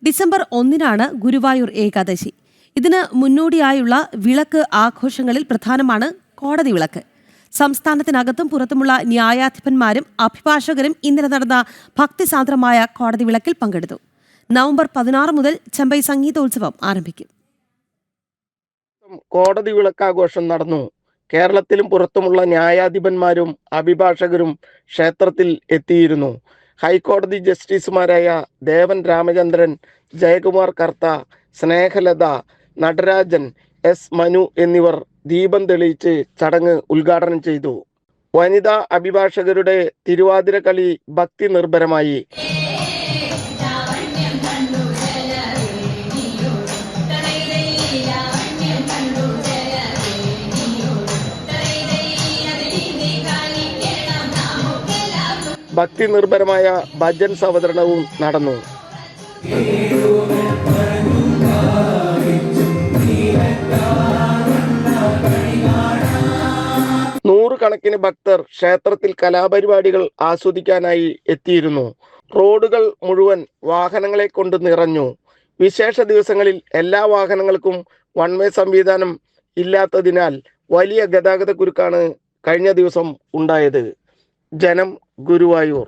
December 1-നാണ് Guruvayur Ekadashi. ഇതിന് മുന്നോടിയായുള്ള വിളക്ക് ആഘോഷങ്ങളിൽ പ്രധാനമാണ് കോടതി വിളക്ക്. സംസ്ഥാനത്തിനകത്തും പുറത്തുമുള്ള ന്യായാധിപന്മാരും അഭിഭാഷകരും ഇന്നലെ നടന്ന ഭക്തിസാന്ദ്രമായ കോടതി വിളക്കിൽ പങ്കെടുത്തു. നവംബർ 16 മുതൽ ചെമ്പൈ സംഗീതോത്സവം ആരംഭിക്കും. കോടതി വിളക്കാഘോഷം നടന്നു. കേരളത്തിലും പുറത്തുമുള്ള ന്യായാധിപന്മാരും അഭിഭാഷകരും ക്ഷേത്രത്തിൽ എത്തിയിരുന്നു. ഹൈക്കോടതി ജസ്റ്റിസുമാരായ ദേവൻ രാമചന്ദ്രൻ, ജയകുമാർ കർത്ത, സ്നേഹലത, നടരാജൻ, എസ് മനു എന്നിവർ ദീപം തെളിയിച്ച് ചടങ്ങ് ഉദ്ഘാടനം ചെയ്തു. വനിതാ അഭിഭാഷകരുടെ തിരുവാതിര കളി ഭക്തി നിർഭരമായി. ഭക്തി നിർഭരമായ ഭജൻസ് അവതരണവും നടന്നു. നൂറുകണക്കിന് ഭക്തർ ക്ഷേത്രത്തിൽ കലാപരിപാടികൾ ആസ്വദിക്കാനായി എത്തിയിരുന്നു. റോഡുകൾ മുഴുവൻ വാഹനങ്ങളെ കൊണ്ട് നിറഞ്ഞു. വിശേഷ ദിവസങ്ങളിൽ എല്ലാ വാഹനങ്ങൾക്കും വൺ വേ സംവിധാനം ഇല്ലാത്തതിനാൽ വലിയ ഗതാഗത കുരുക്കാണ് കഴിഞ്ഞ ദിവസം ഉണ്ടായത്. ജനം, ഗുരുവായൂർ.